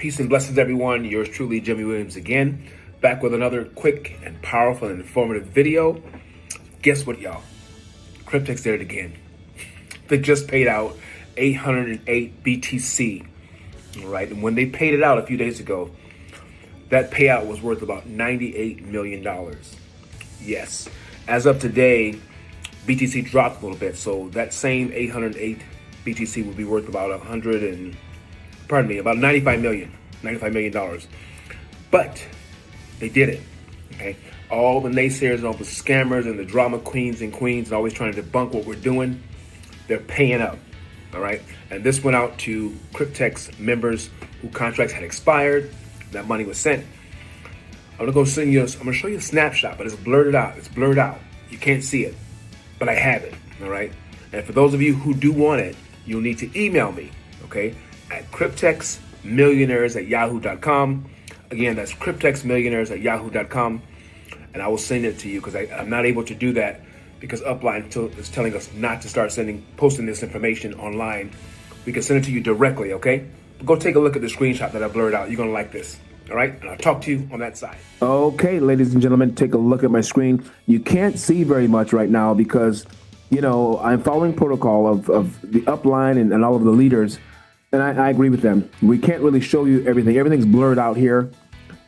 Peace and blessings, everyone. Yours truly, Jimmy Williams, again, back with another quick and powerful and informative video. Guess what, y'all? Cryptex did it again. They just paid out 808 BTC, all right? And when they paid it out a few days ago, that payout was worth about $98 million. Yes. As of today, BTC dropped a little bit, so that same 808 BTC would be worth about about $95 million. But they did it, okay? All the naysayers, all the scammers and the drama queens and queens always trying to debunk what we're doing, they're paying up, all right? And this went out to Cryptex members who contracts had expired. That money was sent. I'm gonna show you a snapshot, but it's blurred out. It's blurred out. You can't see it, but I have it, all right? And for those of you who do want it, you'll need to email me, okay? At cryptexmillionaires@yahoo.com. Again, that's cryptexmillionaires@yahoo.com. And I will send it to you because I'm not able to do that because Upline is telling us not to start posting this information online. We can send it to you directly, okay? Go take a look at the screenshot that I blurred out. You're gonna like this, all right? And I'll talk to you on that side. Okay, ladies and gentlemen, take a look at my screen. You can't see very much right now because, you know, I'm following protocol of the upline and all of the leaders. And I agree with them. We can't really show you everything. Everything's blurred out here.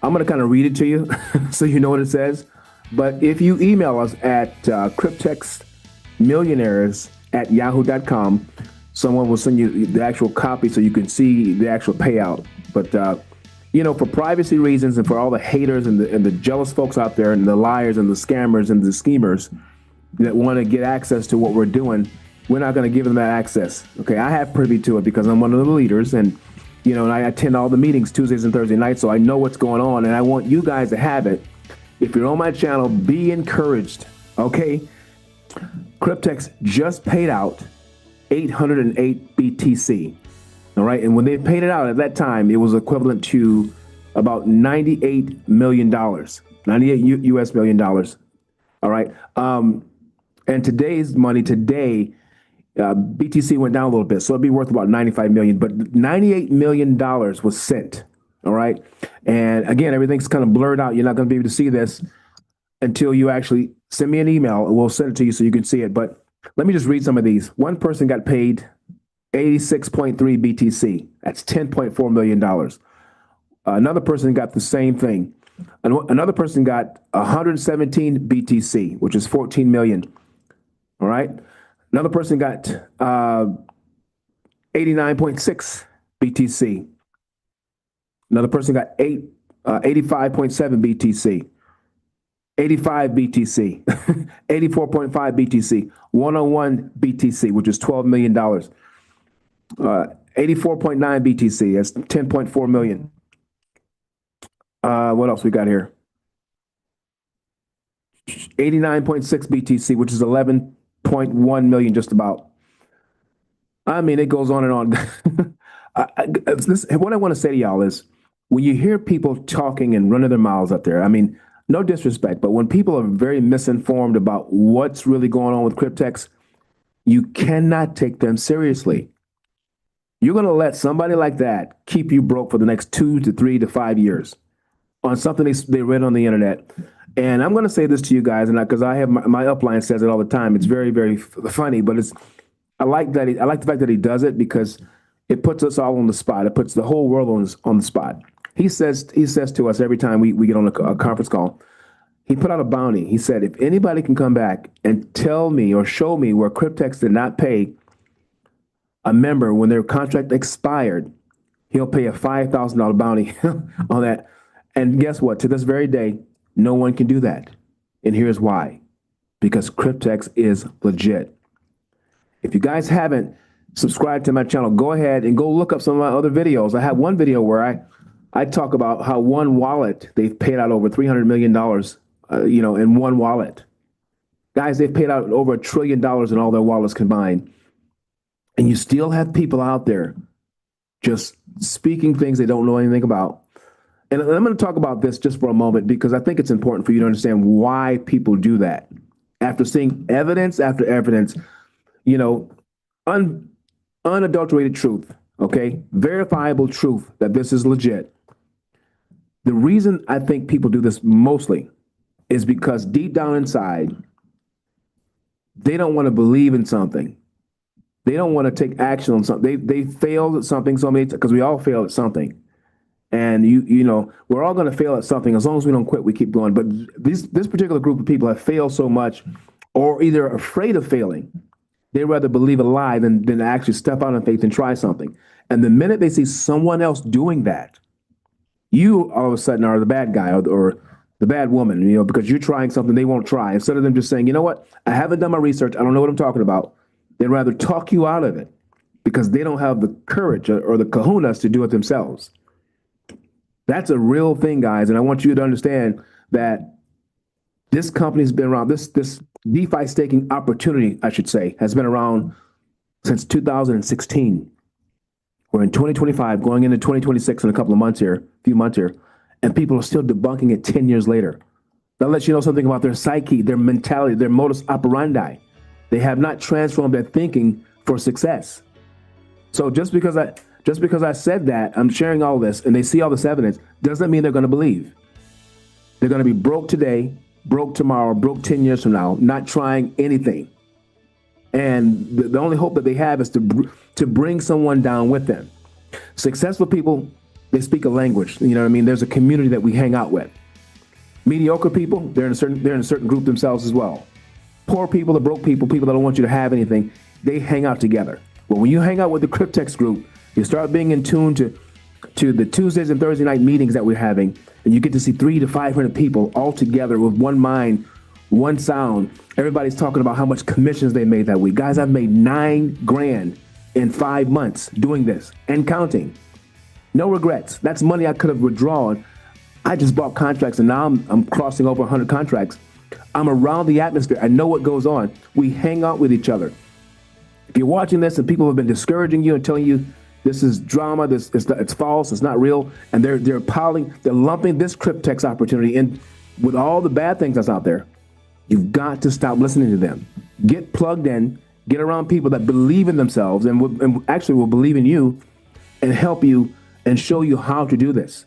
I'm going to kind of read it to you so you know what it says. But if you email us at cryptexmillionaires@yahoo.com, someone will send you the actual copy so you can see the actual payout. But, you know, for privacy reasons and for all the haters and the jealous folks out there and the liars and the scammers and the schemers that want to get access to what we're doing, we're not going to give them that access. Okay, I have privy to it because I'm one of the leaders, and you know, and I attend all the meetings Tuesdays and Thursday nights, so I know what's going on, and I want you guys to have it. If you're on my channel, be encouraged. Okay, Cryptex just paid out 808 BTC. All right, and when they paid it out at that time, it was equivalent to about $98 million, 98 US million dollars. All right, and today's money today. BTC went down a little bit, so it'd be worth about 95 million, but $98 million was sent. All right. And again, everything's kind of blurred out. You're not going to be able to see this until you actually send me an email and we'll send it to you so you can see it. But let me just read some of these. One person got paid 86.3 BTC. That's $10.4 million. Another person got the same thing. Another person got 117 BTC, which is 14 million. All right. Another person got 89.6 BTC. Another person got 85.7 BTC, 85 BTC, 84.5 BTC, 101 BTC, which is $12 million, 84.9 BTC, that's 10.4 million. What else we got here? 89.6 BTC, which is 11.1 million, just about. I mean, it goes on and on. What I want to say to y'all is, when you hear people talking and running their mouths up there, I mean, no disrespect, but when people are very misinformed about what's really going on with Cryptex, you cannot take them seriously. You're going to let somebody like that keep you broke for the next 2 to 3 to 5 years on something they read on the internet. And I'm going to say this to you guys, and because I have my upline says it all the time. It's very, very funny, but I like that. I like the fact that he does it because it puts us all on the spot. It puts the whole world on the spot. He says to us every time we get on a conference call, he put out a bounty. He said, if anybody can come back and tell me or show me where Cryptex did not pay a member when their contract expired, he'll pay a $5,000 bounty on that. And guess what? To this very day, no one can do that. And here's why. Because Cryptex is legit. If you guys haven't subscribed to my channel, go ahead and go look up some of my other videos. I have one video where I talk about how one wallet, they've paid out over $300 million, you know, in one wallet. Guys, they've paid out over $1 trillion in all their wallets combined. And you still have people out there just speaking things they don't know anything about. And I'm going to talk about this just for a moment because I think it's important for you to understand why people do that. After seeing evidence after evidence, you know, unadulterated truth, Okay, verifiable truth that this is legit. The reason I think people do this mostly is because deep down inside, they don't want to believe in something. They don't want to take action on something. They failed at something so many times, because we all fail at something. And you know, we're all going to fail at something. As long as we don't quit, we keep going. But this particular group of people have failed so much, or either afraid of failing. They rather believe a lie than actually step out in faith and try something. And the minute they see someone else doing that, you all of a sudden are the bad guy or the bad woman, you know, because you're trying something they won't try. Instead of them just saying, you know what, I haven't done my research, I don't know what I'm talking about, they'd rather talk you out of it because they don't have the courage or the kahunas to do it themselves. That's a real thing, guys. And I want you to understand that this company's been around, this DeFi staking opportunity, I should say, has been around since 2016. We're in 2025, going into 2026 in a couple of months here, few months here, and people are still debunking it 10 years later. That lets you know something about their psyche, their mentality, their modus operandi. They have not transformed their thinking for success. So just because I said that, I'm sharing all this, and they see all this evidence, doesn't mean they're going to believe. They're going to be broke today, broke tomorrow, broke 10 years from now, not trying anything. And the only hope that they have is to bring someone down with them. Successful people, they speak a language. You know what I mean? There's a community that we hang out with. Mediocre people, they're in a certain group themselves as well. Poor people, the broke people, people that don't want you to have anything, they hang out together. But when you hang out with the Cryptex group, you start being in tune to the Tuesdays and Thursday night meetings that we're having, and you get to see 300 to 500 people all together with one mind, one sound. Everybody's talking about how much commissions they made that week. Guys, I've made $9 grand in 5 months doing this and counting. No regrets. That's money I could have withdrawn. I just bought contracts, and now I'm crossing over 100 contracts. I'm around the atmosphere. I know what goes on. We hang out with each other. If you're watching this and people have been discouraging you and telling you this is drama, it's false, it's not real, and they're lumping this Cryptex opportunity in with all the bad things that's out there, you've got to stop listening to them. Get plugged in, get around people that believe in themselves and actually will believe in you and help you and show you how to do this.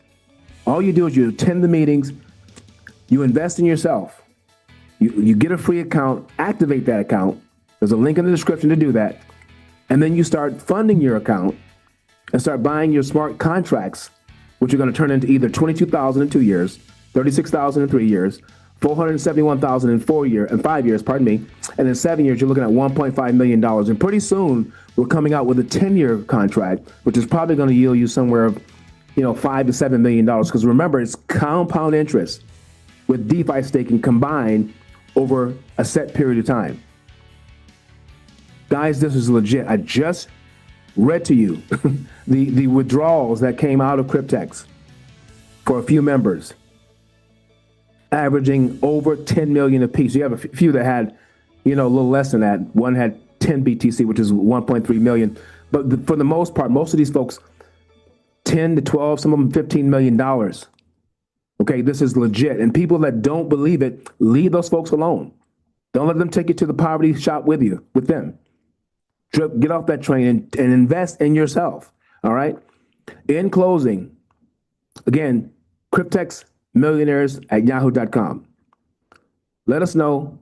All you do is you attend the meetings, you invest in yourself, you get a free account, activate that account. There's a link in the description to do that. And then you start funding your account and start buying your smart contracts, which are going to turn into either 22,000 in 2 years, 36,000 in 3 years, 471,000 in 5 years, pardon me. And in 7 years, you're looking at $1.5 million. And pretty soon, we're coming out with a 10-year contract, which is probably going to yield you somewhere of, $5 to $7 million. Because remember, it's compound interest with DeFi staking combined over a set period of time. Guys, this is legit. I just read to you the withdrawals that came out of Cryptex for a few members, averaging over 10 million apiece. You have a few that had, a little less than that. One had 10 BTC, which is 1.3 million. But for the most part, most of these folks, 10 to 12, some of them $15 million. Okay, this is legit. And people that don't believe it, leave those folks alone. Don't let them take you to the poverty shop with them. Get off that train and invest in yourself. All right. In closing, again, cryptexmillionaires@yahoo.com. Let us know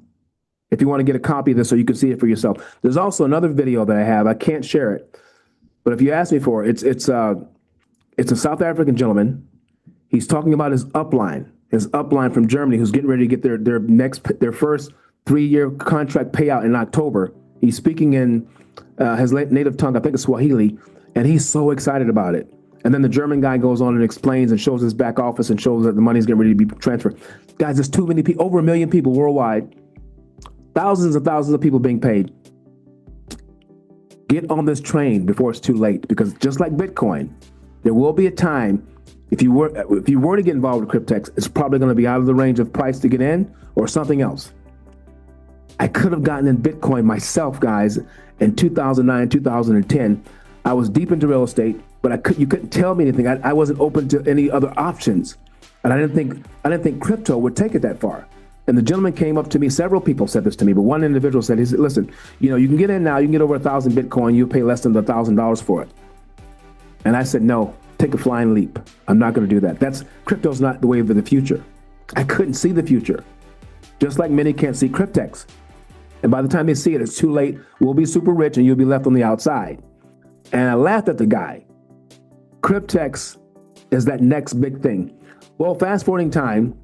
if you want to get a copy of this so you can see it for yourself. There's also another video that I have. I can't share it, but if you ask me for it, it's a South African gentleman. He's talking about his upline from Germany, who's getting ready to get their first 3-year contract payout in October. He's speaking in his native tongue, I think it's Swahili, and he's so excited about it. And then the German guy goes on and explains and shows his back office and shows that the money's getting ready to be transferred. Guys, there's too many people, over 1 million people worldwide, thousands and thousands of people being paid. Get on this train before it's too late, because just like Bitcoin, there will be a time, if you were to get involved with Cryptex, it's probably going to be out of the range of price to get in or something else. I could have gotten in Bitcoin myself, guys, in 2009, 2010. I was deep into real estate, but you couldn't tell me anything. I wasn't open to any other options, and I didn't think crypto would take it that far. And the gentleman came up to me. Several people said this to me, but one individual said, "Listen, you can get in now. You can get over 1,000 Bitcoin. You'll pay less than $1,000 for it." And I said, no, take a flying leap. I'm not going to do that. Crypto's not the wave of the future. I couldn't see the future. Just like many can't see Cryptex. And by the time they see it, it's too late. We'll be super rich and you'll be left on the outside. And I laughed at the guy. Cryptex is that next big thing. Well, fast forwarding time,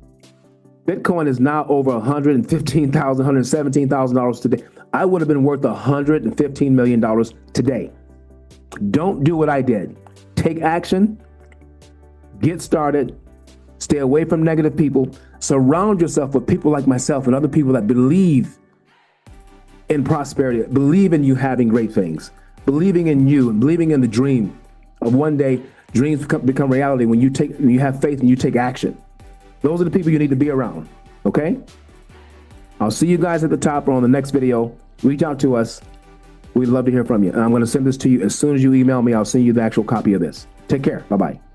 Bitcoin is now over $115,000, $117,000 today. I would have been worth $115 million today. Don't do what I did. Take action, get started, stay away from negative people, surround yourself with people like myself and other people that believe in prosperity, believe in you having great things, believing in you and believing in the dream of one day dreams become reality when you have faith and you take action. Those are the people you need to be around, okay? I'll see you guys at the top or on the next video. Reach out to us. We'd love to hear from you. And I'm going to send this to you as soon as you email me. I'll send you the actual copy of this. Take care. Bye-bye.